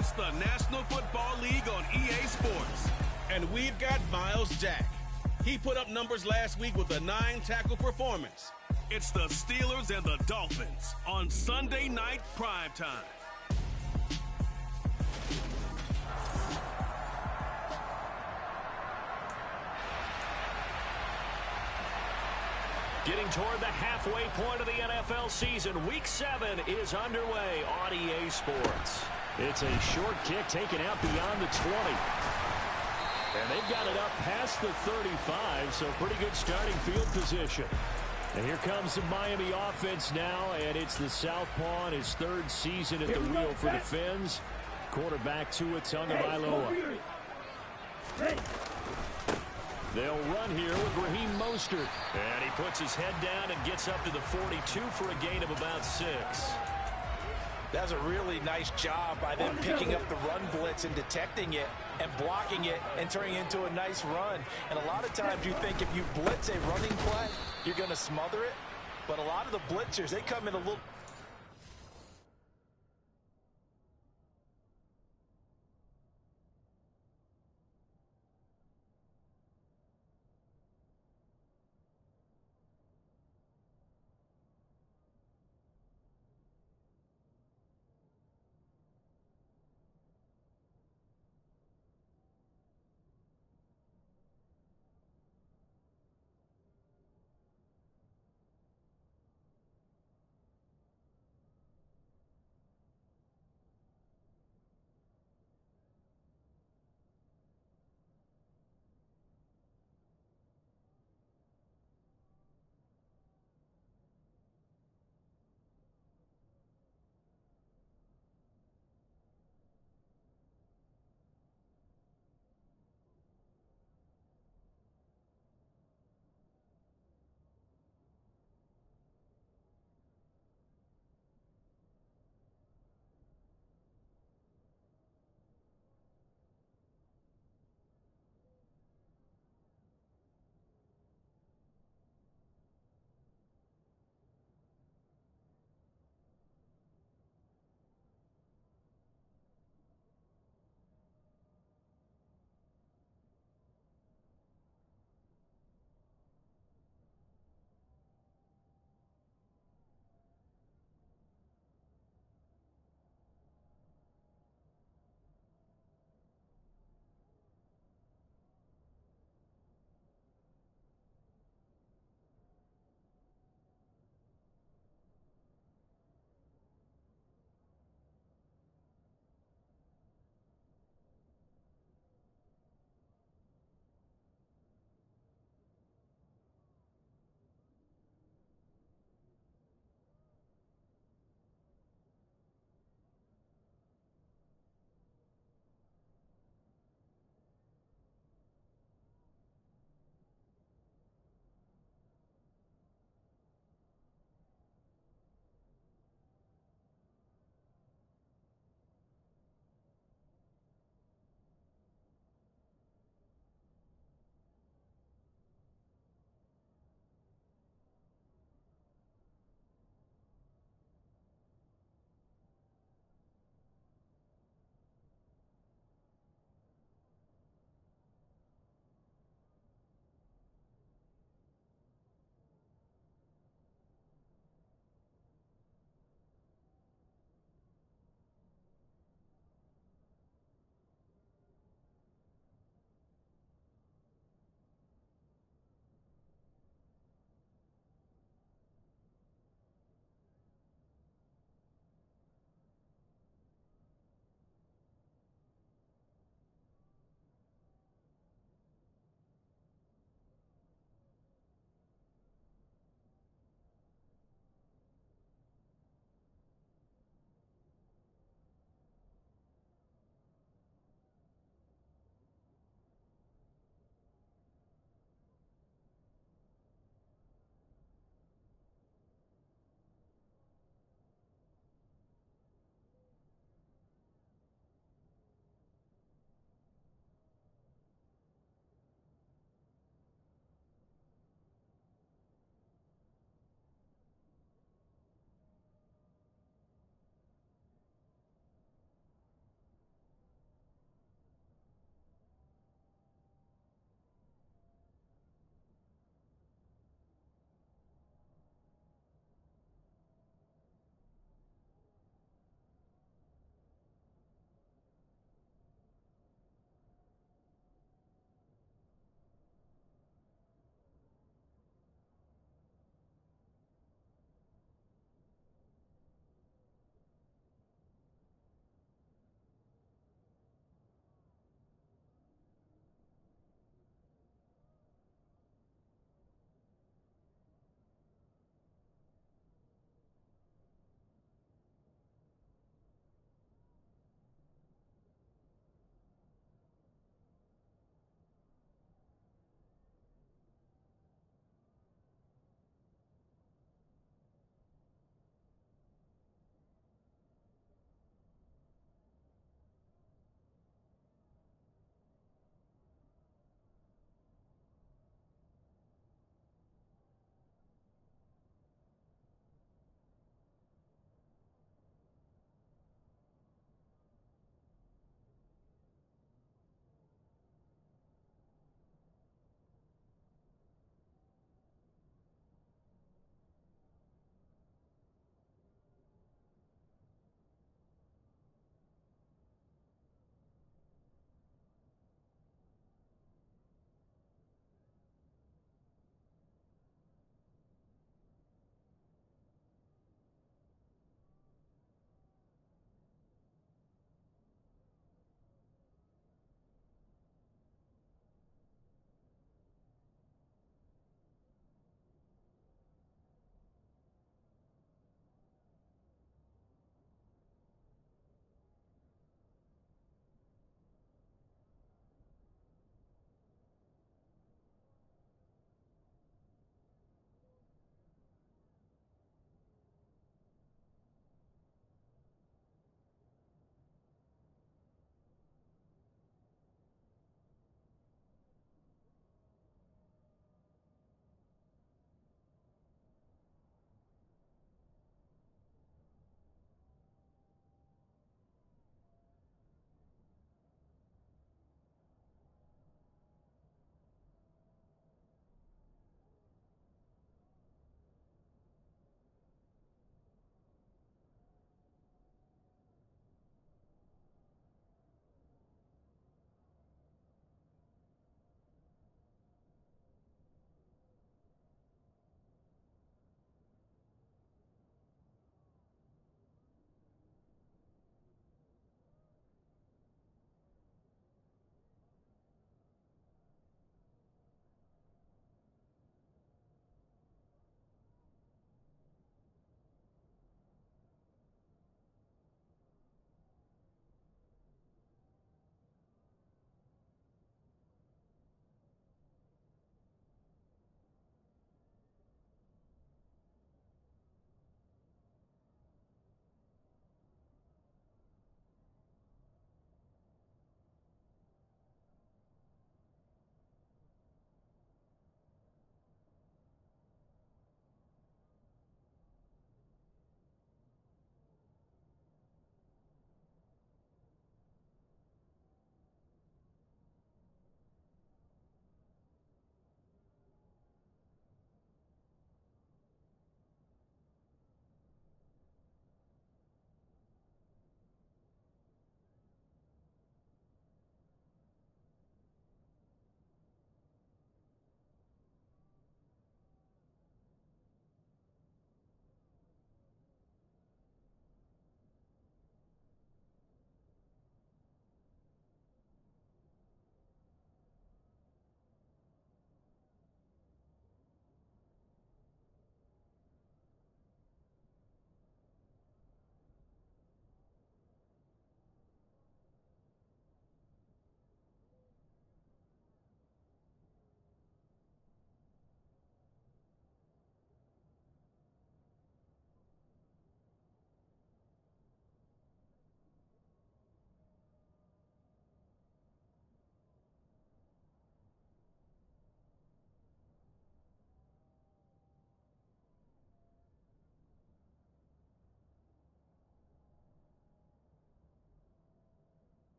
It's the National Football League on EA Sports. And we've got Miles Jack. He put up numbers last week with a 9-tackle performance. It's the Steelers and the Dolphins on Sunday Night Primetime. Getting toward the halfway point of the NFL season, Week 7 is underway on EA Sports. It's a short kick taken out beyond the 20. And they've got it up past the 35, so pretty good starting field position. And here comes the Miami offense now, and it's the Southpaw in his third season at the wheel for the Fins. Quarterback Tua Tagovailoa. They'll run here with Raheem Mostert. And he puts his head down and gets up to the 42 for a gain of about 6. That's a really nice job by them picking up the run blitz and detecting it and blocking it and turning it into a nice run. And a lot of times you think if you blitz a running play, you're going to smother it. But a lot of the blitzers, they come in a little...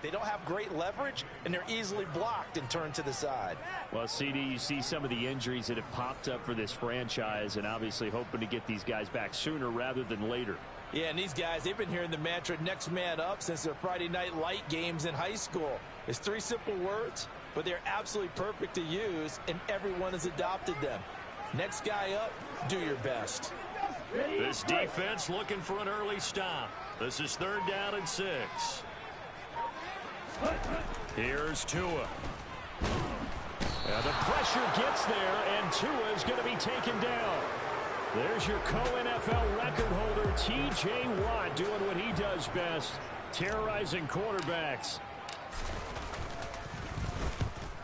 They don't have great leverage, and they're easily blocked and turned to the side. Well, CD, you see some of the injuries that have popped up for this franchise, and obviously hoping to get these guys back sooner rather than later. Yeah, and these guys, they've been hearing the mantra next man up since their Friday night light games in high school. It's 3 simple words, but they're absolutely perfect to use, and everyone has adopted them. Next guy up, do your best. This defense looking for an early stop. This is 3rd down and 6. Here's Tua. And the pressure gets there, and Tua is going to be taken down. There's your co-NFL record holder, T.J. Watt, doing what he does best, terrorizing quarterbacks.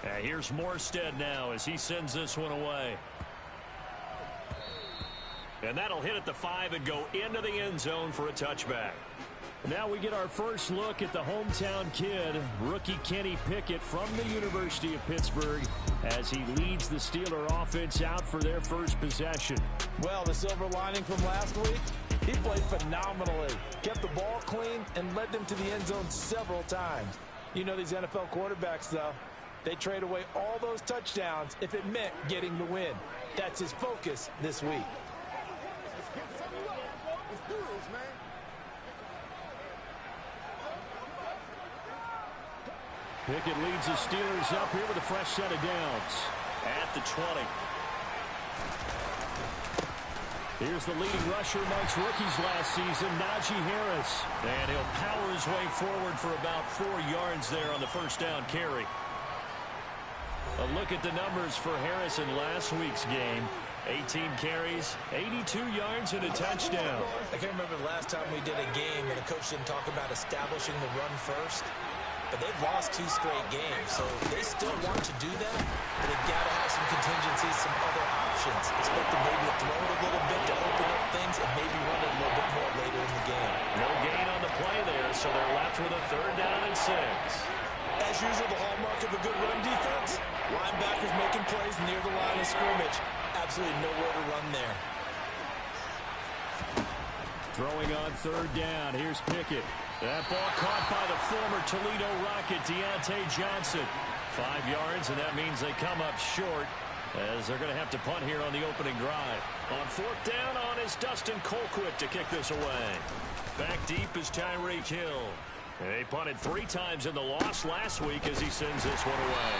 And here's Morstead now as he sends this one away. And that'll hit at the 5 and go into the end zone for a touchback. Now we get our first look at the hometown kid, rookie Kenny Pickett from the University of Pittsburgh, as he leads the Steeler offense out for their first possession. Well, the silver lining from last week, he played phenomenally, kept the ball clean, and led them to the end zone several times. You know these NFL quarterbacks, though, they trade away all those touchdowns if it meant getting the win. That's his focus this week. Pickett leads the Steelers up here with a fresh set of downs at the 20. Here's the leading rusher amongst rookies last season, Najee Harris. And he'll power his way forward for about 4 yards there on the first down carry. A look at the numbers for Harris in last week's game. 18 carries, 82 yards, and a touchdown. I can't remember the last time we did a game and the coach didn't talk about establishing the run first. But they've lost 2 straight games, so they still want to do that. But they've got to have some contingencies, some other options. Expect them maybe to throw it a little bit to open up things and maybe run it a little bit more later in the game. No gain on the play there, so they're left with a 3rd down and 6. As usual, the hallmark of a good run defense, linebackers making plays near the line of scrimmage. Absolutely nowhere to run there. Throwing on 3rd down, here's Pickett. That ball caught by the former Toledo Rocket, Deontay Johnson. 5 yards, and that means they come up short as they're going to have to punt here on the opening drive. On 4th down on is Dustin Colquitt to kick this away. Back deep is Tyreek Hill. They punted 3 times in the loss last week as he sends this one away.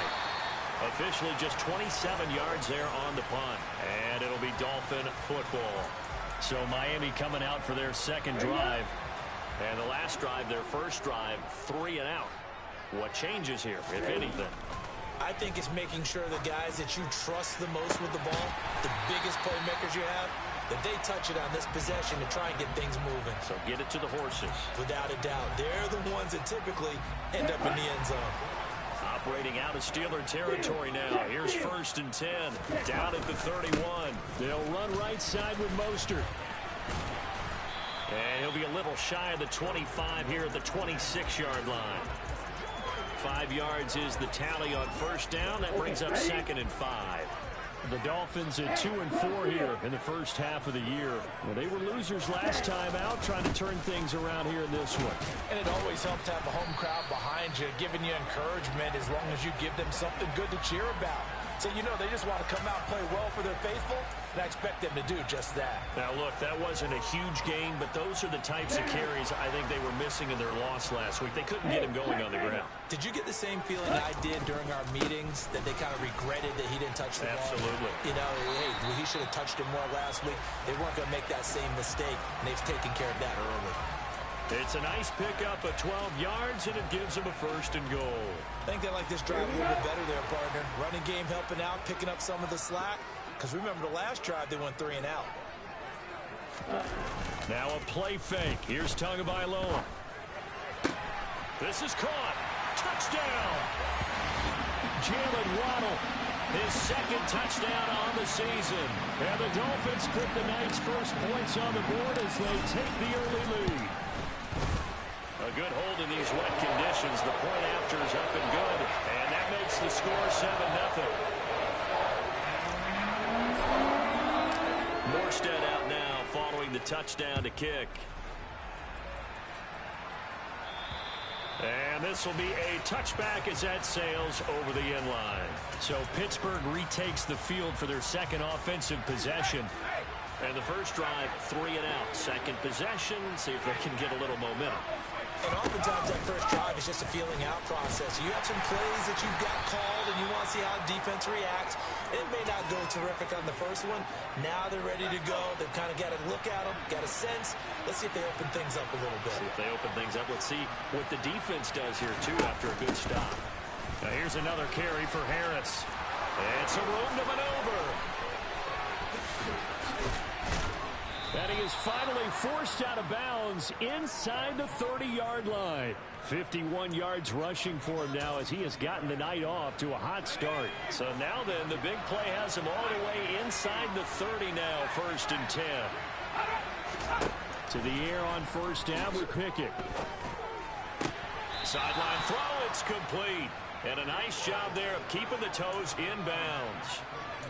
Officially just 27 yards there on the punt, and it'll be Dolphin football. So Miami coming out for their second drive. And the last drive, their first drive, 3 and out. What changes here, if anything? I think it's making sure the guys that you trust the most with the ball, the biggest playmakers you have, that they touch it on this possession to try and get things moving. So get it to the horses. Without a doubt. They're the ones that typically end up in the end zone. Operating out of Steeler territory now. Here's 1st and 10. Down at the 31. They'll run right side with Mostert. And he'll be a little shy of the 25 here at the 26-yard line. 5 yards is the tally on 1st down. That brings up 2nd and 5. The Dolphins at 2 and 4 here in the first half of the year. Well, they were losers last time out, trying to turn things around here in this one. And it always helps to have a home crowd behind you, giving you encouragement as long as you give them something good to cheer about. So, you know, they just want to come out and play well for their faithful, and I expect them to do just that. Now, look, that wasn't a huge gain, but those are the types of carries I think they were missing in their loss last week. They couldn't get him going on the ground. Did you get the same feeling I did during our meetings, that they kind of regretted that he didn't touch the ball? Absolutely. You know, hey, he should have touched it more last week. They weren't going to make that same mistake, and they've taken care of that early. It's a nice pickup of 12 yards, and it gives them a 1st and goal. I think they like this drive a little bit better there, partner. Running game helping out, picking up some of the slack. Because remember, the last drive, they went 3 and out. Now a play fake. Here's Tagovailoa. This is caught. Touchdown! Jalen Waddle, his 2nd touchdown on the season. And the Dolphins put the night's first points on the board as they take the early lead. A good hold in these wet conditions. The point after is up and good. And that makes the score 7-0. Morstead out now following the touchdown to kick. And And this will be a touchback as that sails over the end line. So Pittsburgh retakes the field for their second offensive possession. And the first drive, 3 and out. Second possession, see if they can get a little momentum. And oftentimes that first drive is just a feeling out process. You have some plays that you've got called and you want to see how defense reacts. It may not go terrific on the first one. Now they're ready to go. They've kind of got to look at them, got a sense. Let's see if they open things up a little bit. See if they open things up. Let's see what the defense does here, too, after a good stop. Now here's another carry for Harris. It's a room to maneuver. And he is finally forced out of bounds inside the 30-yard line. 51 yards rushing for him now as he has gotten the night off to a hot start. So now then, the big play has him all the way inside the 30 now, 1st and 10. To the air on first down with Pickett. Sideline throw, it's complete. And a nice job there of keeping the toes inbounds.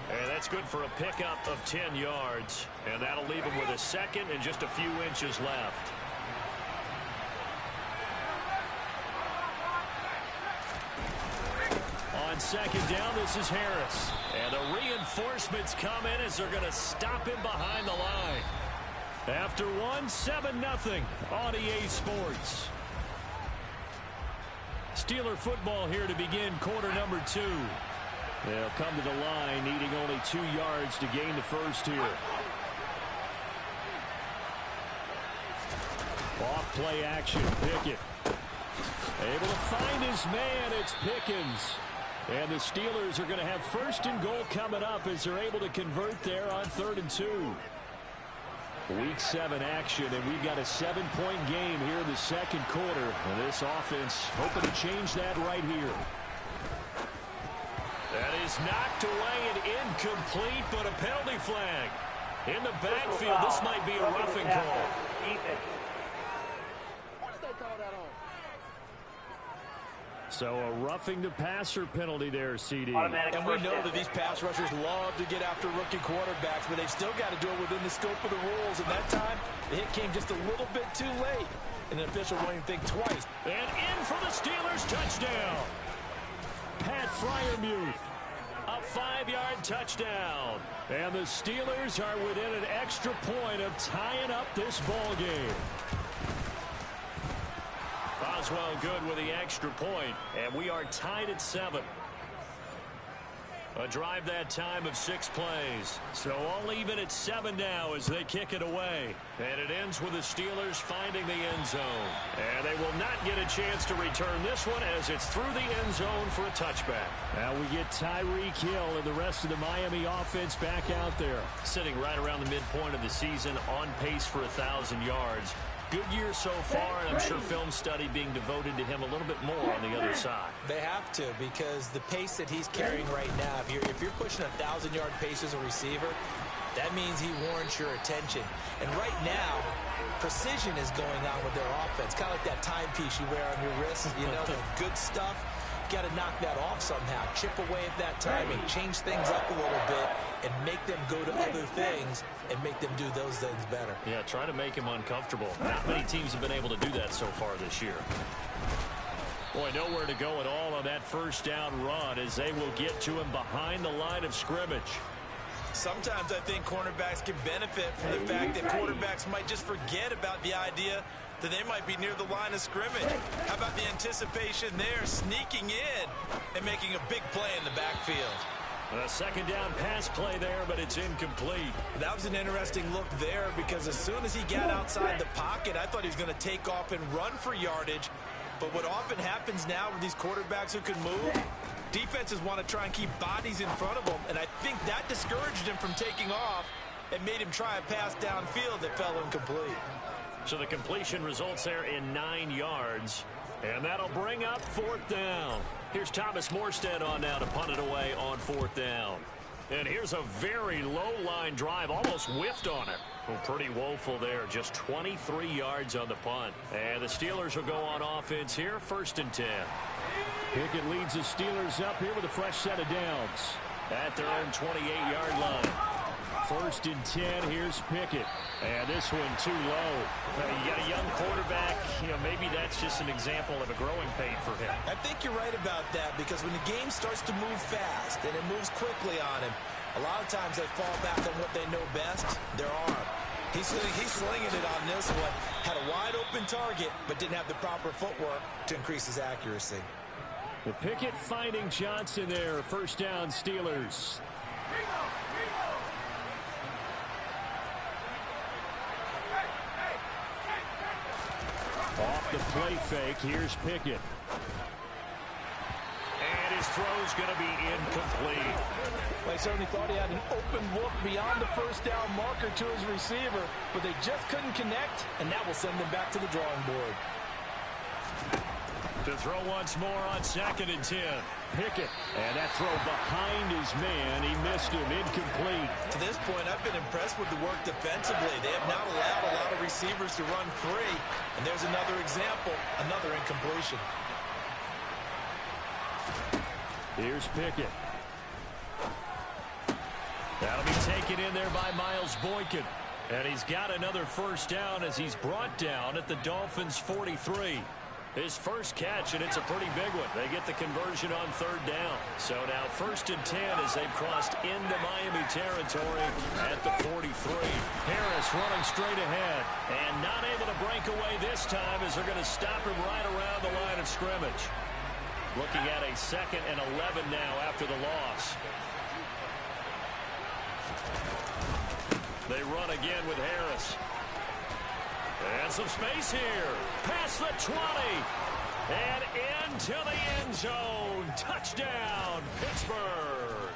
And that's good for a pickup of 10 yards. And that'll leave him with a second and just a few inches left. On second down, this is Harris. And the reinforcements come in as they're going to stop him behind the line. After one, 7-0 on EA Sports. Steeler football here to begin quarter number 2. They'll come to the line, needing only 2 yards to gain the first here. Off play action, Pickett. Able to find his man, it's Pickens. And the Steelers are going to have 1st and goal coming up as they're able to convert there on 3rd and 2. Week 7 action, and we've got a 7-point game here in the second quarter. And this offense hoping to change that right here. That is knocked away and incomplete, but a penalty flag. In the backfield, this might be a roughing call. So a roughing the passer penalty there, CD. And we know that these pass rushers love to get after rookie quarterbacks, but they've still got to do it within the scope of the rules. And that time, the hit came just a little bit too late. And the official won't even think twice. And in for the Steelers, touchdown. Pat Freiermuth, a 5-yard touchdown. And the Steelers are within an extra point of tying up this ball game. Boswell good with the extra point, and we are tied at 7. A drive that time of 6 plays. So all even at 7 now as they kick it away. And it ends with the Steelers finding the end zone. And they will not get a chance to return this one as it's through the end zone for a touchback. Now we get Tyreek Hill and the rest of the Miami offense back out there. Sitting right around the midpoint of the season, on pace for 1,000 yards. Good year so far, and I'm sure film study being devoted to him a little bit more on the other side. They have to, because the pace that he's carrying right now, if you're pushing 1,000-yard pace as a receiver, that means he warrants your attention. And right now, precision is going on with their offense, kind of like that timepiece you wear on your wrist, you know, the good stuff. Got to knock that off somehow. Chip away at that timing, change things up a little bit, and make them go to other things and make them do those things better. Yeah, try to make him uncomfortable. Not many teams have been able to do that so far this year. Boy, nowhere to go at all on that first down run as they will get to him behind the line of scrimmage. Sometimes I think cornerbacks can benefit from the fact that quarterbacks might just forget about the idea that they might be near the line of scrimmage. How about the anticipation there, sneaking in and making a big play in the backfield? A second down pass play there, but it's incomplete. That was an interesting look there because as soon as he got outside the pocket, I thought he was going to take off and run for yardage. But what often happens now with these quarterbacks who can move, defenses want to try and keep bodies in front of them, and I think that discouraged him from taking off and made him try a pass downfield that fell incomplete. So the completion results there in 9 yards. And that'll bring up 4th down. Here's Thomas Morstead on now to punt it away on 4th down. And here's a very low-line drive, almost whiffed on it. Well, pretty woeful there, just 23 yards on the punt. And the Steelers will go on offense here, 1st and 10. Pickett leads the Steelers up here with a fresh set of downs at their own 28-yard line. First and 10, here's Pickett. And this one too low. You got a young quarterback, maybe that's just an example of a growing pain for him. I think you're right about that, because when the game starts to move fast and it moves quickly on him, a lot of times they fall back on what they know best, their arm. He's slinging it on this one. Had a wide open target, but didn't have the proper footwork to increase his accuracy. The Pickett finding Johnson there. First down, Steelers. Off the play fake, here's Pickett. And his throw's going to be incomplete. Well, he certainly thought he had an open look beyond the first down marker to his receiver, but they just couldn't connect, and that will send them back to the drawing board. To throw once more on 2nd and 10. Pickett. And that throw behind his man. He missed him. Incomplete. To this point, I've been impressed with the work defensively. They have not allowed a lot of receivers to run free. And there's another example, another incompletion. Here's Pickett. That'll be taken in there by Miles Boykin. And he's got another first down as he's brought down at the Dolphins' 43. His first catch, and it's a pretty big one. They get the conversion on 3rd down. So now 1st and 10 as they've crossed into Miami territory at the 43. Harris running straight ahead and not able to break away this time as they're going to stop him right around the line of scrimmage. Looking at a 2nd and 11 now after the loss. They run again with Harris. And some space here. Past the 20. And into the end zone. Touchdown, Pittsburgh.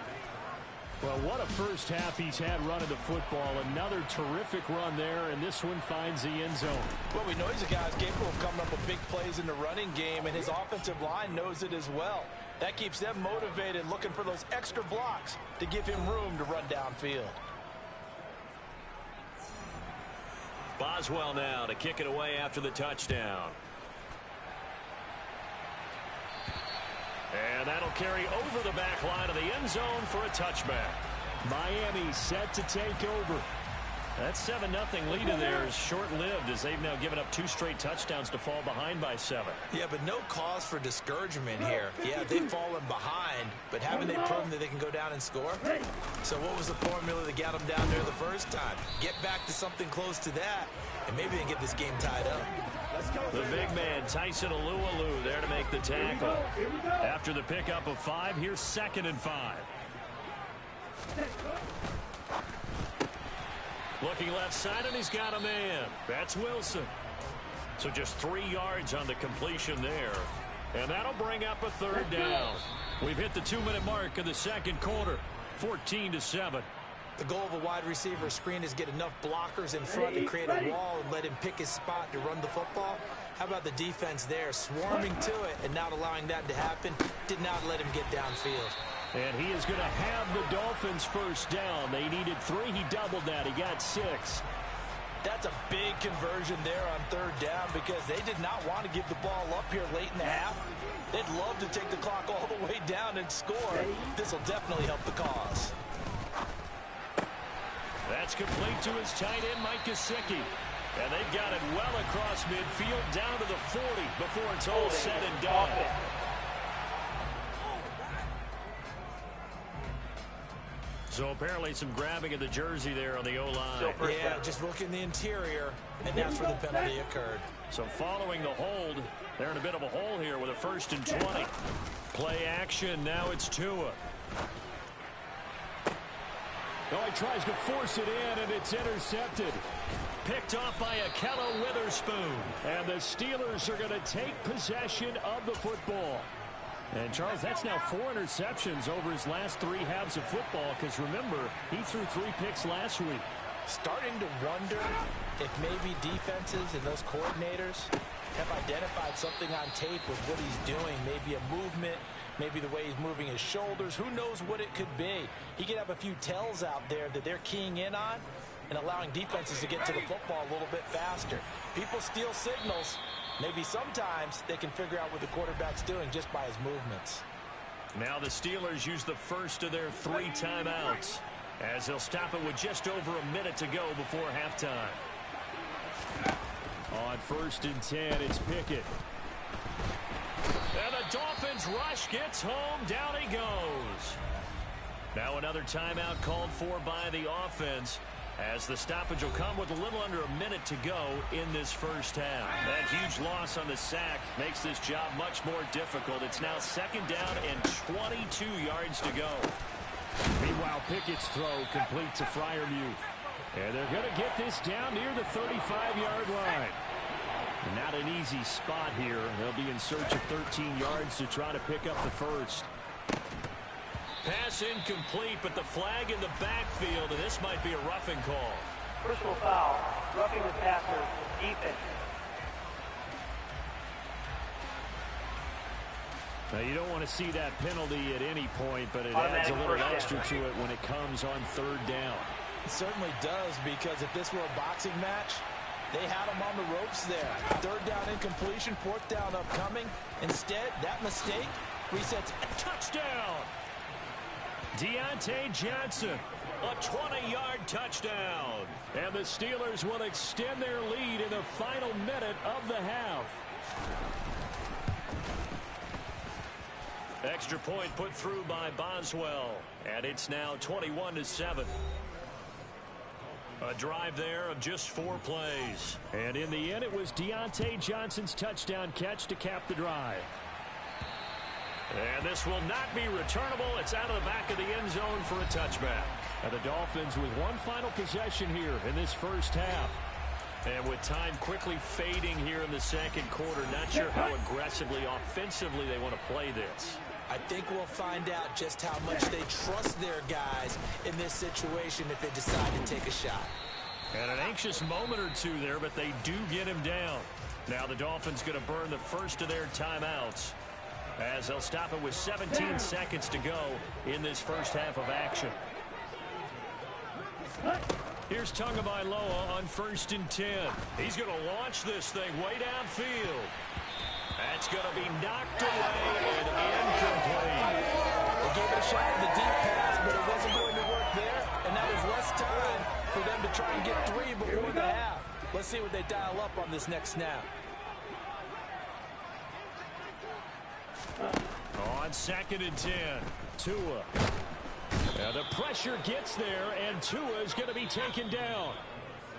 Well, what a first half he's had running the football. Another terrific run there, and this one finds the end zone. Well, we know he's a guy who's capable of coming up with big plays in the running game, and his offensive line knows it as well. That keeps them motivated, looking for those extra blocks to give him room to run downfield. Boswell now to kick it away after the touchdown. And that'll carry over the back line of the end zone for a touchback. Miami set to take over. That 7-0 lead in there is short-lived as they've now given up 2 straight touchdowns to fall behind by 7. Yeah, but no cause for discouragement here. Yeah, they've fallen behind, but haven't they proven that they can go down and score? So what was the formula that got them down there the first time? Get back to something close to that, and maybe they can get this game tied up. The big man, Tyson Alualu, there to make the tackle. After the pickup of 5, here's 2nd and 5. Looking left side, and he's got a man. That's Wilson. So just 3 yards on the completion there. And that'll bring up a 3rd down. We've hit the 2-minute mark of the 2nd quarter. 14-7. The goal of a wide receiver screen is get enough blockers in front to create a wall and let him pick his spot to run the football. How about the defense there, swarming to it and not allowing that to happen? Did not let him get downfield. And he is going to have the Dolphins first down. They needed 3. He doubled that. He got 6. That's a big conversion there on 3rd down because they did not want to give the ball up here late in the half. They'd love to take the clock all the way down and score. This will definitely help the cause. That's complete to his tight end, Mike Gesicki. And they've got it well across midfield down to the 40 before it's all said and done. So apparently some grabbing of the jersey there on the O-line. Yeah, just look in the interior, and that's where the penalty occurred. So following the hold, they're in a bit of a hole here with a 1st and 20. Play action, now it's Tua. Oh, he tries to force it in, and it's intercepted. Picked off by Akello Witherspoon. And the Steelers are going to take possession of the football. And, Charles, that's now 4 interceptions over his last 3 halves of football because, remember, he threw 3 picks last week. Starting to wonder if maybe defenses and those coordinators have identified something on tape with what he's doing. Maybe a movement, maybe the way he's moving his shoulders. Who knows what it could be? He could have a few tells out there that they're keying in on and allowing defenses to get to the football a little bit faster. People steal signals. Maybe sometimes they can figure out what the quarterback's doing just by his movements. Now the Steelers use the first of their 3 timeouts. as he'll stop it with just over a minute to go before halftime. On 1st and 10, it's Pickett. And the Dolphins rush gets home. Down he goes. Now another timeout called for by the offense, as the stoppage will come with a little under a minute to go in this first half. That huge loss on the sack makes this job much more difficult. It's now 2nd down and 22 yards to go. Meanwhile, Pickett's throw complete to Freiermuth. And they're going to get this down near the 35-yard line. Not an easy spot here. They'll be in search of 13 yards to try to pick up the first. Pass incomplete, but the flag in the backfield, and this might be a roughing call. Personal foul, roughing the passer, defense. Now, you don't want to see that penalty at any point, but it adds a little extra to it when it comes on 3rd down. It certainly does, because if this were a boxing match, they had him on the ropes there. 3rd down incompletion, 4th down upcoming. Instead, that mistake resets a touchdown. Deontay Johnson, a 20-yard touchdown. And the Steelers will extend their lead in the final minute of the half. Extra point put through by Boswell, and it's now 21-7. A drive there of just 4 plays. And in the end, it was Deontay Johnson's touchdown catch to cap the drive. And this will not be returnable. It's out of the back of the end zone for a touchback. And the Dolphins with one final possession here in this first half. And with time quickly fading here in the 2nd quarter, not sure how aggressively, offensively they want to play this. I think we'll find out just how much they trust their guys in this situation if they decide to take a shot. And an anxious moment or two there, but they do get him down. Now the Dolphins going to burn the first of their timeouts, as they'll stop it with 17 seconds to go in this first half of action. Here's Tagovailoa on 1st and 10. He's going to launch this thing way downfield. That's going to be knocked away and incomplete. They gave it a shot at the deep pass, but it wasn't going to work there, and now there's less time for them to try and get 3 before the half. Let's see what they dial up on this next snap. On 2nd and 10, Tua. Now the pressure gets there, and Tua is going to be taken down.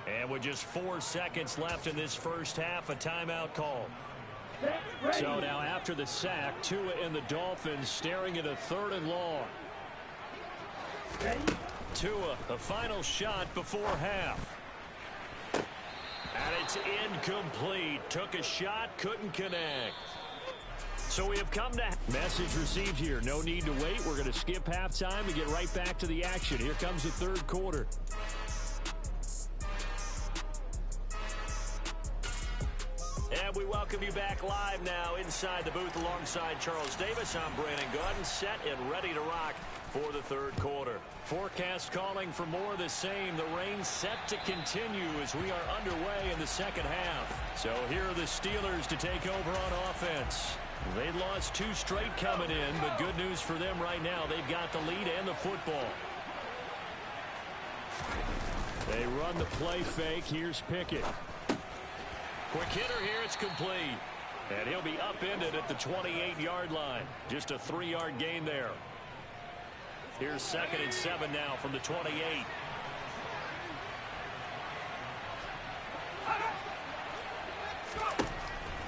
And with just 4 seconds left in this first half, a timeout call. So now after the sack, Tua and the Dolphins staring at a 3rd and long. Tua, the final shot before half. And it's incomplete. Took a shot, couldn't connect. So we have come to message received here. No need to wait. We're going to skip halftime and get right back to the action. Here comes the 3rd quarter. And we welcome you back live now inside the booth alongside Charles Davis. I'm Brandon Gaudin, set and ready to rock for the 3rd quarter. Forecast calling for more of the same. The rain set to continue as we are underway in the 2nd half. So here are the Steelers to take over on offense. They'd lost 2 straight coming in, but good news for them right now. They've got the lead and the football. They run the play fake. Here's Pickett. Quick hitter here, it's complete. And he'll be upended at the 28-yard line. Just a 3-yard gain there. Here's 2nd and 7 now from the 28.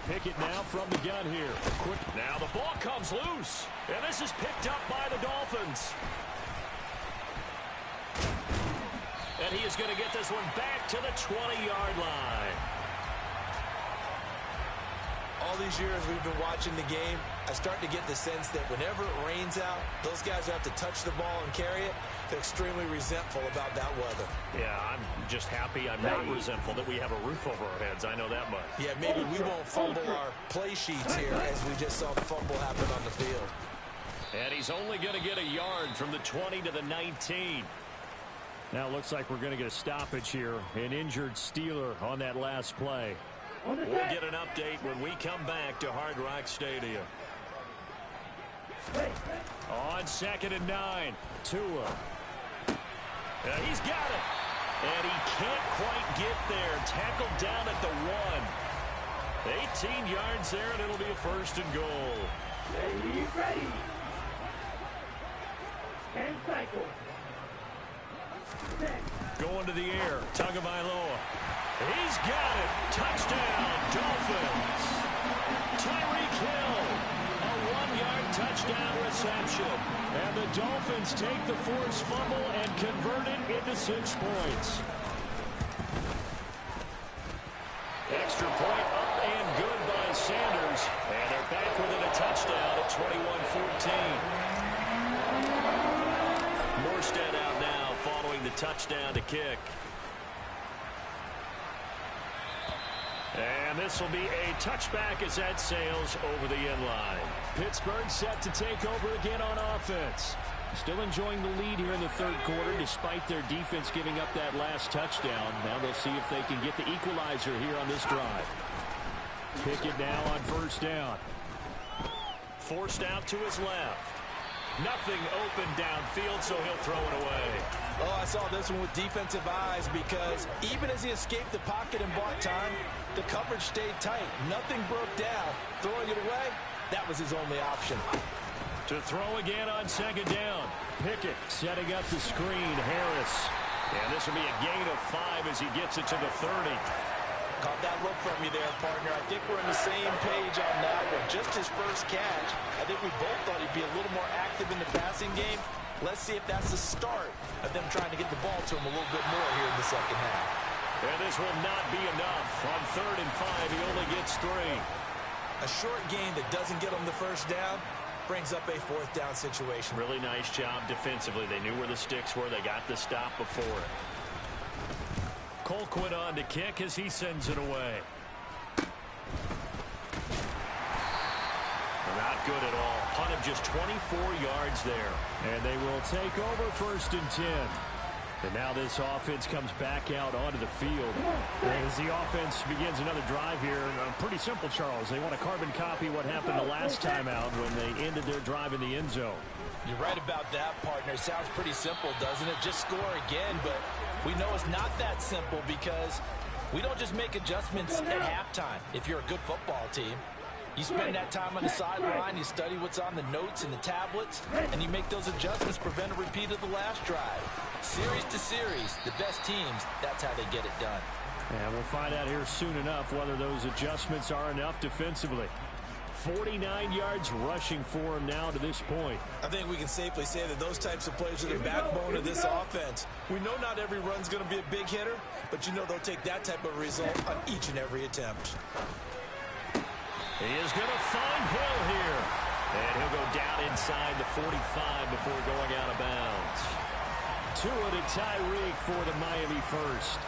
Pickett now from the gun here. Quick. Now the ball comes loose. And this is picked up by the Dolphins. And he is going to get this one back to the 20-yard line. All these years we've been watching the game, I start to get the sense that whenever it rains out, those guys who have to touch the ball and carry it, they're extremely resentful about that weather. Yeah, I'm just happy I'm not resentful that we have a roof over our heads. I know that much. Yeah, maybe we won't fumble our play sheets here as we just saw the fumble happen on the field. And he's only going to get a yard from the 20 to the 19. Now it looks like we're going to get a stoppage here. An injured Steeler on that last play. We'll get an update when we come back to Hard Rock Stadium. On 2nd and 9, Tua. He's got it. And he can't quite get there. Tackled down at the 1. 18 yards there, and it'll be a 1st and goal. Ready. And cycle. Going to the air. Tagovailoa. He's got it. Touchdown, Dolphins. Tyreek Hill. A 1-yard touchdown reception. And the Dolphins take the forced fumble and convert it into 6 points. Extra point up and good by Sanders. And they're back within a touchdown at 21-14. Morstead out now following the touchdown to kick. And this will be a touchback as that sails over the end line. Pittsburgh set to take over again on offense. Still enjoying the lead here in the 3rd quarter despite their defense giving up that last touchdown. Now they'll see if they can get the equalizer here on this drive. Pickett now on 1st down. Forced out to his left. Nothing open downfield, so he'll throw it away. Oh, I saw this one with defensive eyes because even as he escaped the pocket and bought time, the coverage stayed tight. Nothing broke down. Throwing it away, that was his only option. To throw again on 2nd down. Pickett setting up the screen. Harris. And this will be a gain of 5 as he gets it to the 30. Caught that look from you there, partner. I think we're on the same page on that one. Just his first catch. I think we both thought he'd be a little more active in the passing game. Let's see if that's the start of them trying to get the ball to him a little bit more here in the 2nd half. And this will not be enough. On 3rd and 5, he only gets 3. A short gain that doesn't get him the 1st down brings up a 4th down situation. Really nice job defensively. They knew where the sticks were. They got the stop before it. Colquitt on to kick as he sends it away. Not good at all. Punt of just 24 yards there. And they will take over 1st and 10. And now this offense comes back out onto the field. As the offense begins another drive here, pretty simple, Charles. They want to carbon copy what happened the last time out when they ended their drive in the end zone. You're right about that, partner. Sounds pretty simple, doesn't it? Just score again, but we know it's not that simple because we don't just make adjustments at halftime if you're a good football team. You spend that time on the sideline, you study what's on the notes and the tablets, and you make those adjustments to prevent a repeat of the last drive. Series to series, the best teams, that's how they get it done. And we'll find out here soon enough whether those adjustments are enough defensively. 49 yards rushing for him now to this point. I think we can safely say that those types of plays are the backbone of this offense. We know not every run's going to be a big hitter, but you know they'll take that type of result on each and every attempt. He is going to find Hill here. And he'll go down inside the 45 before going out of bounds. Tua to Tyreek for the Miami first.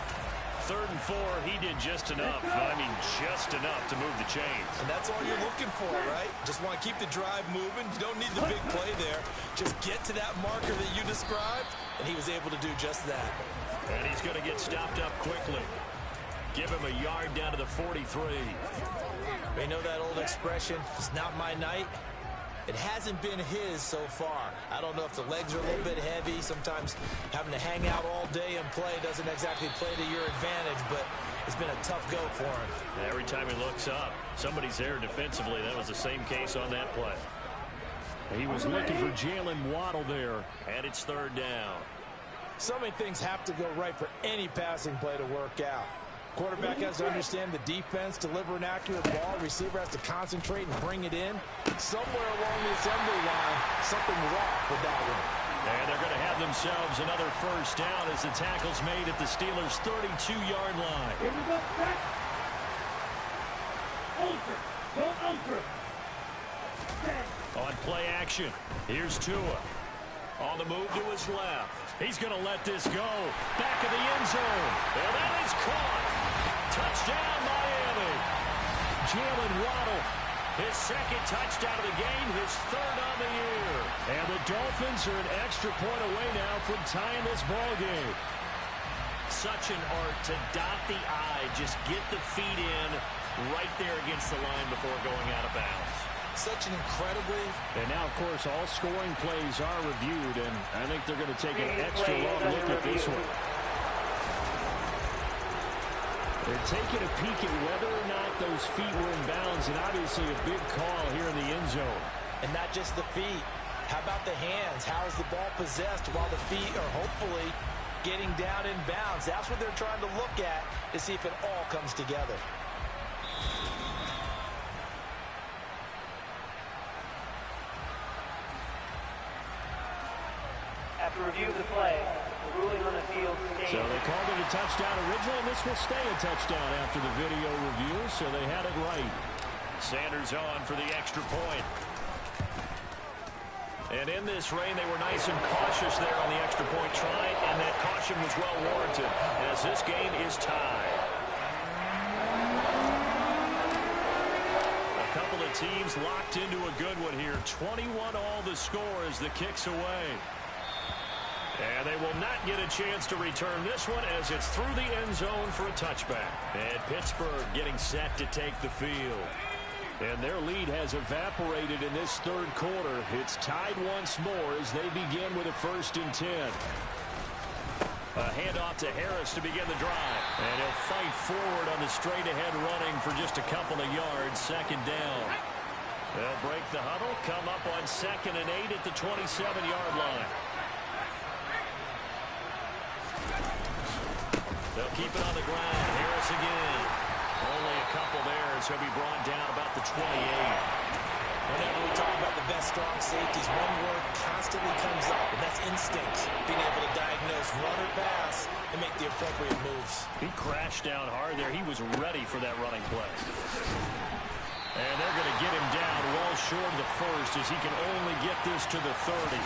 3rd and 4, he did just enough. I mean, just enough to move the chains. And that's all you're looking for, right? Just want to keep the drive moving. You don't need the big play there. Just get to that marker that you described, and he was able to do just that. And he's going to get stopped up quickly. Give him a yard down to the 43. You know that old expression, it's not my night? It hasn't been his so far. I don't know if the legs are a little bit heavy. Sometimes having to hang out all day and play doesn't exactly play to your advantage, but it's been a tough go for him. Every time he looks up, somebody's there defensively. That was the same case on that play. He was looking for Jalen Waddle there, and it's 3rd down. So many things have to go right for any passing play to work out. Quarterback has to understand the defense, deliver an accurate ball. Receiver has to concentrate and bring it in. Somewhere along the assembly line, something was off with that one. And they're going to have themselves another 1st down as the tackle's made at the Steelers' 32-yard line. Here we go, back. Ultra. Go ultra. On play action, here's Tua. On the move to his left. He's going to let this go. Back of the end zone. And that is caught. Touchdown, Miami. Jalen Waddle, his 2nd touchdown of the game, his 3rd on the year. And the Dolphins are an extra point away now from tying this ball game. Such an art to dot the I, just get the feet in right there against the line before going out of bounds. such an incredibly... And now, of course, all scoring plays are reviewed, and I think they're going to take an extra long look at this one. They're taking a peek at whether or not those feet were in bounds, and obviously a big call here in the end zone. And not just the feet. How about the hands? How is the ball possessed while the feet are hopefully getting down in bounds? That's what they're trying to look at to see if it all comes together. After review of the play, the ruling on the field stays. So they called it a touchdown originally, and this will stay a touchdown after the video review, so they had it right. Sanders on for the extra point. And in this rain, they were nice and cautious there on the extra point try, and that caution was well warranted as this game is tied. A couple of teams locked into a good one here. 21 all the score as the kick's away. And they will not get a chance to return this one as it's through the end zone for a touchback. And Pittsburgh getting set to take the field. And their lead has evaporated in this third quarter. It's tied once more as they begin with a 1st and 10. A handoff to Harris to begin the drive. And he'll fight forward on the straight-ahead running for just a couple of yards. 2nd down. They'll break the huddle, come up on 2nd and 8 at the 27-yard line. They'll keep it on the ground. Harris again. Only a couple there as he'll be brought down about the 28. Whenever we talk about the best strong safeties, one word constantly comes up, and that's instincts. Being able to diagnose run or pass and make the appropriate moves. He crashed down hard there. He was ready for that running play. And they're going to get him down well short of the 1st as he can only get this to the 30.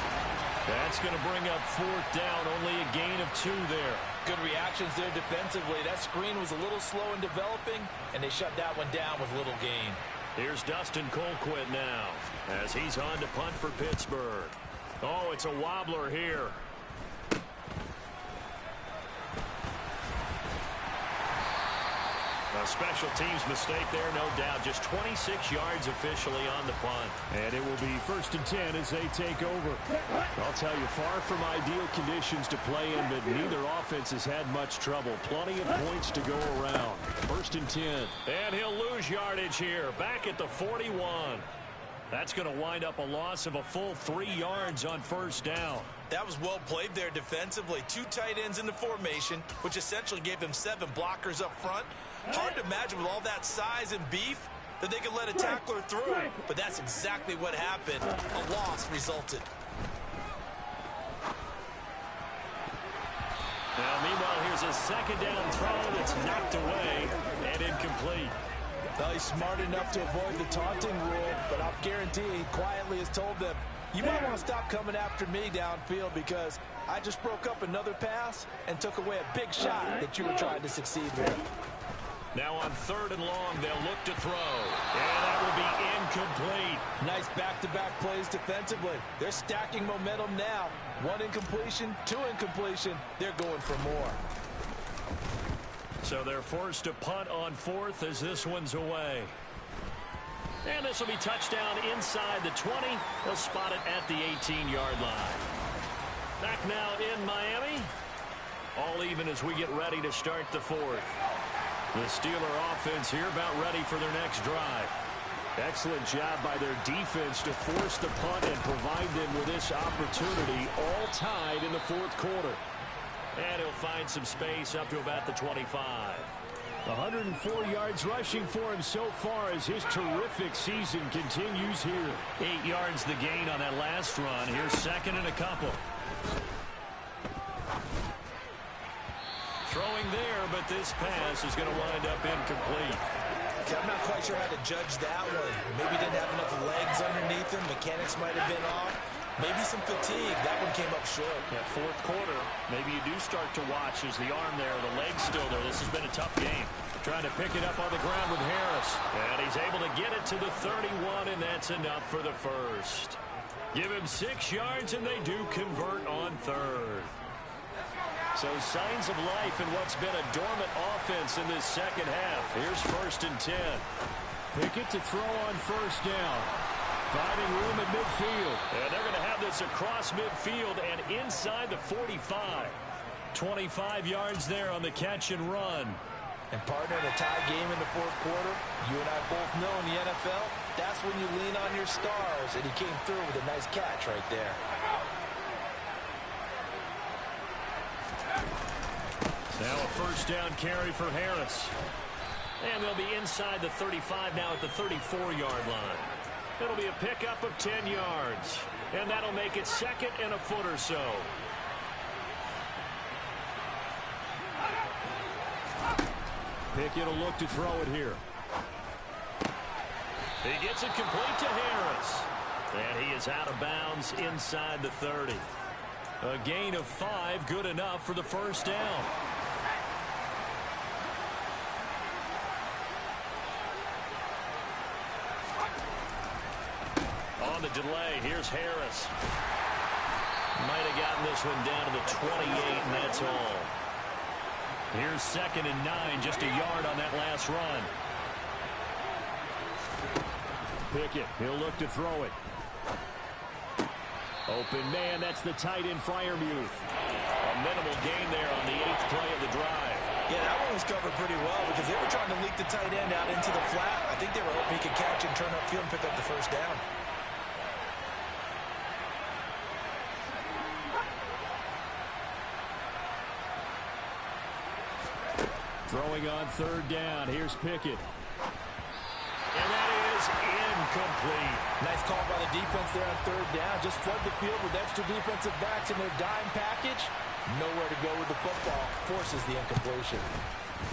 That's going to bring up 4th down. Only a gain of 2 there. Good reactions there defensively. That screen was a little slow in developing, and they shut that one down with little gain. Here's Dustin Colquitt now as he's on to punt for Pittsburgh. Oh, it's a wobbler here. A special teams mistake there, no doubt. Just 26 yards officially on the punt. And it will be 1st and 10 as they take over. I'll tell you, far from ideal conditions to play in, but neither offense has had much trouble. Plenty of points to go around. 1st and 10. And he'll lose yardage here. Back at the 41. That's going to wind up a loss of a full 3 yards on 1st down. That was well played there defensively. 2 tight ends in the formation, which essentially gave them 7 blockers up front. Hard to imagine with all that size and beef that they could let a tackler through. But that's exactly what happened. A loss resulted. Now, meanwhile, here's a 2nd down throw that's knocked away and incomplete. Well, he's smart enough to avoid the taunting rule, but I'll guarantee he quietly has told them, you might want to stop coming after me downfield because I just broke up another pass and took away a big shot that you were trying to succeed with. Now on 3rd and long, they'll look to throw. And that will be incomplete. Nice back-to-back plays defensively. They're stacking momentum now. 1 incompletion, 2 incompletion. They're going for more. So they're forced to punt on 4th as this one's away. And this will be touchdown inside the 20. They'll spot it at the 18-yard line. Back now in Miami. All even as we get ready to start the 4th. The Steeler offense here about ready for their next drive. Excellent job by their defense to force the punt and provide them with this opportunity, all tied in the 4th quarter. And he'll find some space up to about the 25. 104 yards rushing for him so far as his terrific season continues here. 8 yards the gain on that last run. Here's 2nd and a couple. Throwing there, but this pass is going to wind up incomplete. I'm not quite sure how to judge that one. Maybe didn't have enough legs underneath him. Mechanics might have been off. Maybe some fatigue. That one came up short. Yeah, 4th quarter. Maybe you do start to watch as the arm there, the leg's still there. This has been a tough game. Trying to pick it up on the ground with Harris. And he's able to get it to the 31, and that's enough for the 1st. Give him 6 yards, and they do convert on 3rd. So signs of life in what's been a dormant offense in this 2nd half. Here's 1st and 10. Pickett to throw on 1st down. Finding room at midfield. And they're going to have this across midfield and inside the 45. 25 yards there on the catch and run. And partner, in a tie game in the fourth quarter, you and I both know in the NFL, that's when you lean on your stars. And he came through with a nice catch right there. Now a first down carry for Harris. And they'll be inside the 35 now at the 34-yard line. It'll be a pickup of 10 yards. And that'll make it second and a foot or so. Pickett will look to throw it here. He gets it complete to Harris. And he is out of bounds inside the 30. A gain of 5, good enough for the first down. On the delay, here's Harris. Might have gotten this one down to the 28, and that's all. Here's 2nd and 9, just a yard on that last run. Pickett, he'll look to throw it. Open man, that's the tight end Freiermuth. A minimal gain there on the 8th play of the drive. Yeah, that one was covered pretty well because they were trying to leak the tight end out into the flat. I think they were hoping he could catch and turn upfield and pick up the first down. Throwing on 3rd down. Here's Pickett. And that is incomplete. Nice call by the defense there on 3rd down. Just flood the field with extra defensive backs in their dime package. Nowhere to go with the football. Forces the incompletion.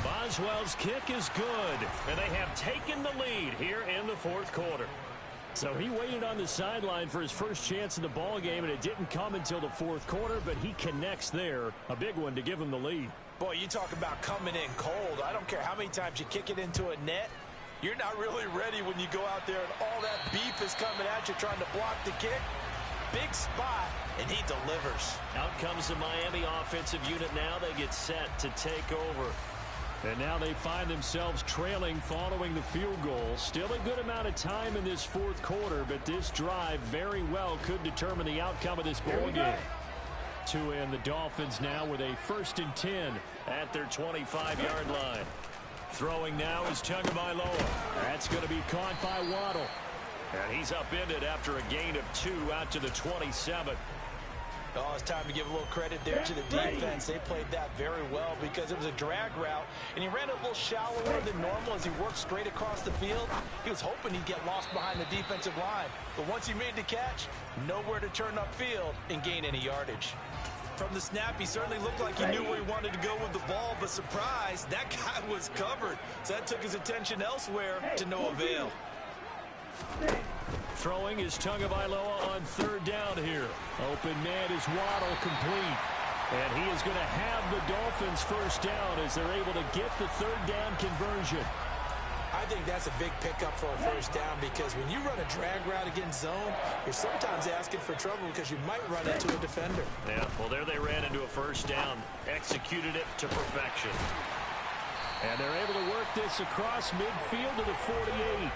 Boswell's kick is good. And they have taken the lead here in the 4th quarter. So he waited on the sideline for his first chance in the ball game, and it didn't come until the 4th quarter, but he connects there. A big one to give him the lead. Boy, you talk about coming in cold. I don't care how many times you kick it into a net. You're not really ready when you go out there and all that beef is coming at you trying to block the kick. Big spot, and he delivers. Out comes the Miami offensive unit now. They get set to take over. And now they find themselves trailing following the field goal. Still a good amount of time in this 4th quarter, but this drive very well could determine the outcome of this ball game. To end the Dolphins now with a 1st and 10 at their 25-yard line. Throwing now is Tagovailoa. That's going to be caught by Waddle. And he's upended after a gain of 2 out to the 27. Oh, it's time to give a little credit there to the defense. They played that very well because it was a drag route, and he ran a little shallower than normal as he worked straight across the field. He was hoping he'd get lost behind the defensive line, but once he made the catch, nowhere to turn upfield and gain any yardage. From the snap, he certainly looked like he knew where he wanted to go with the ball, but surprise, that guy was covered. So that took his attention elsewhere to no avail. Throwing is Tagovailoa on 3rd down here. Open man is Waddle, complete. And he is going to have the Dolphins first down as they're able to get the 3rd down conversion. I think that's a big pickup for a first down because when you run a drag route against zone, you're sometimes asking for trouble because you might run into a defender. Yeah, well, there they ran into a first down. Executed it to perfection. And they're able to work this across midfield to the 48.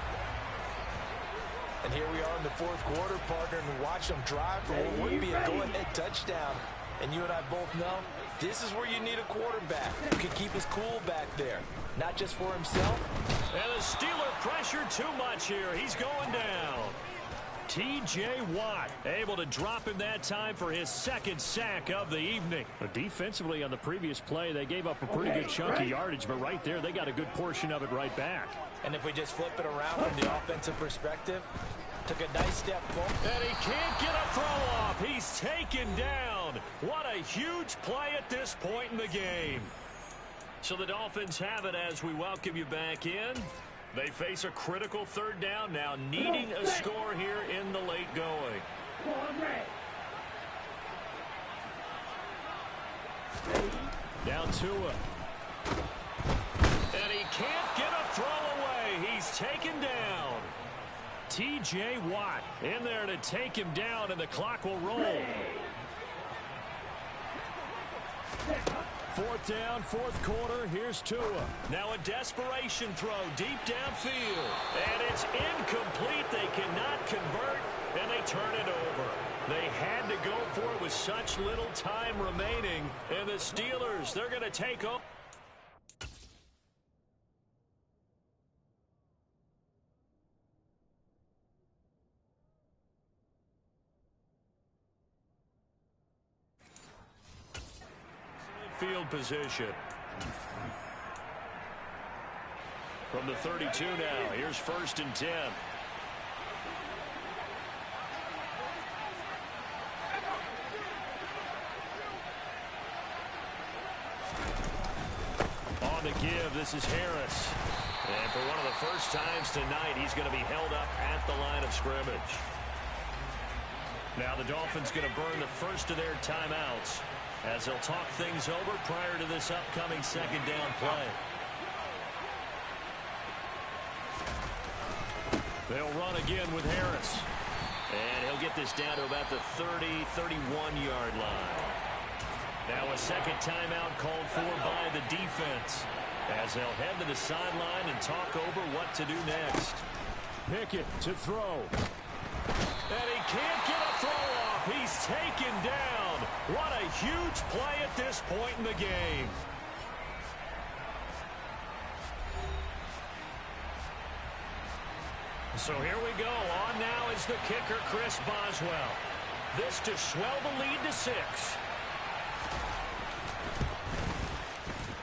And here we are in the 4th quarter, partner, and watch them drive for what would be a go-ahead touchdown. And you and I both know this is where you need a quarterback who can keep his cool back there, not just for himself. And the Steeler pressure too much here. He's going down. T.J. Watt able to drop him that time for his 2nd sack of the evening. But defensively on the previous play, they gave up a pretty good chunk of yardage, but right there they got a good portion of it right back. And if we just flip it around from the offensive perspective, took a nice step forward. And he can't get a throw off. He's taken down. What a huge play at this point in the game. So the Dolphins have it as we welcome you back in. They face a critical 3rd down now, needing a score here in the late going. Down Tua. And he can't get a throw away. He's taken down. T.J. Watt in there to take him down, and the clock will roll. 4th down, 4th quarter. Here's Tua. Now a desperation throw deep downfield. And it's incomplete. They cannot convert, and they turn it over. They had to go for it with such little time remaining. And the Steelers, they're going to take over. Field position. From the 32 now, here's 1st and 10. On the give, this is Harris. And for one of the first times tonight, he's going to be held up at the line of scrimmage. Now the Dolphins going to burn the first of their timeouts as they'll talk things over prior to this upcoming 2nd down play. They'll run again with Harris. And he'll get this down to about the 30, 31-yard line. Now a 2nd timeout called for by the defense as they'll head to the sideline and talk over what to do next. Pickett to throw. And he can't get a throw off. He's taken down. What a huge play at this point in the game. So here we go. On now is the kicker, Chris Boswell. This to swell the lead to 6.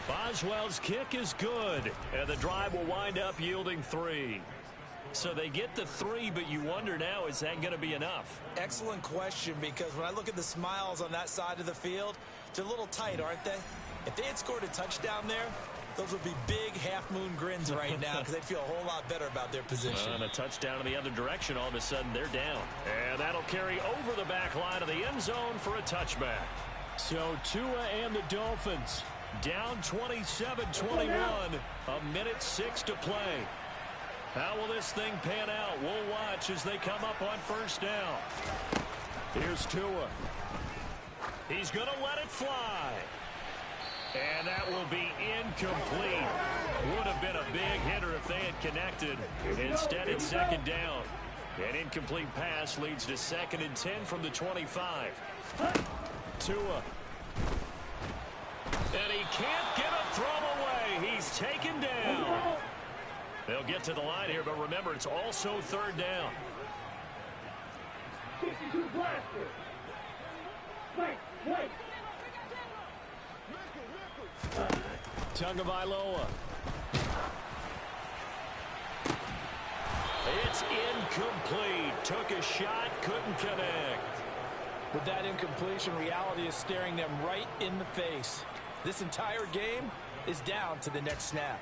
Boswell's kick is good, and the drive will wind up yielding 3. So they get the 3, but you wonder now, is that going to be enough? Excellent question, because when I look at the smiles on that side of the field, they're a little tight, aren't they? If they had scored a touchdown there, those would be big half-moon grins right now because they'd feel a whole lot better about their position. And a touchdown in the other direction, all of a sudden they're down. And that'll carry over the back line of the end zone for a touchback. So Tua and the Dolphins down 27-21, a minute 6 to play. How will this thing pan out? We'll watch as they come up on 1st down. Here's Tua. He's going to let it fly. And that will be incomplete. Would have been a big hitter if they had connected. Instead, it's 2nd down. An incomplete pass leads to 2nd and 10 from the 25. Tua. And he can't get a throw away. He's taken down. They'll get to the line here, but remember, it's also 3rd down. Tagovailoa. It's incomplete. Took a shot, couldn't connect. With that incompletion, reality is staring them right in the face. This entire game is down to the next snap.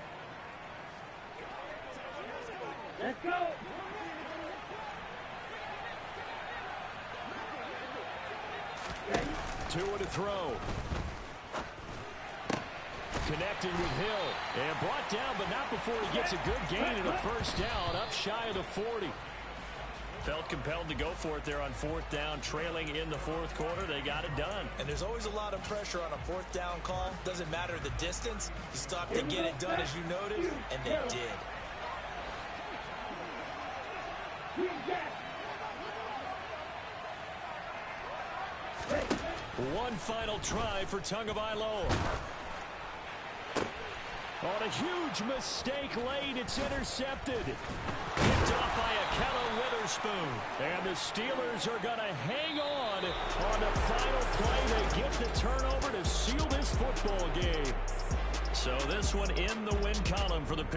Let's go. Tua to throw. Connecting with Hill. And brought down, but not before he gets a good gain and a 1st down up shy of the 40. Felt compelled to go for it there on 4th down, trailing in the 4th quarter. They got it done. And there's always a lot of pressure on a 4th down call. Doesn't matter the distance. You stop to get it done, as you noted, and they did. One final try for Tagovailoa. On a huge mistake late, it's intercepted. Picked off by Akella Witherspoon. And the Steelers are going to hang on the final play. They get the turnover to seal this football game. So this one in the win column for the Pittsburgh.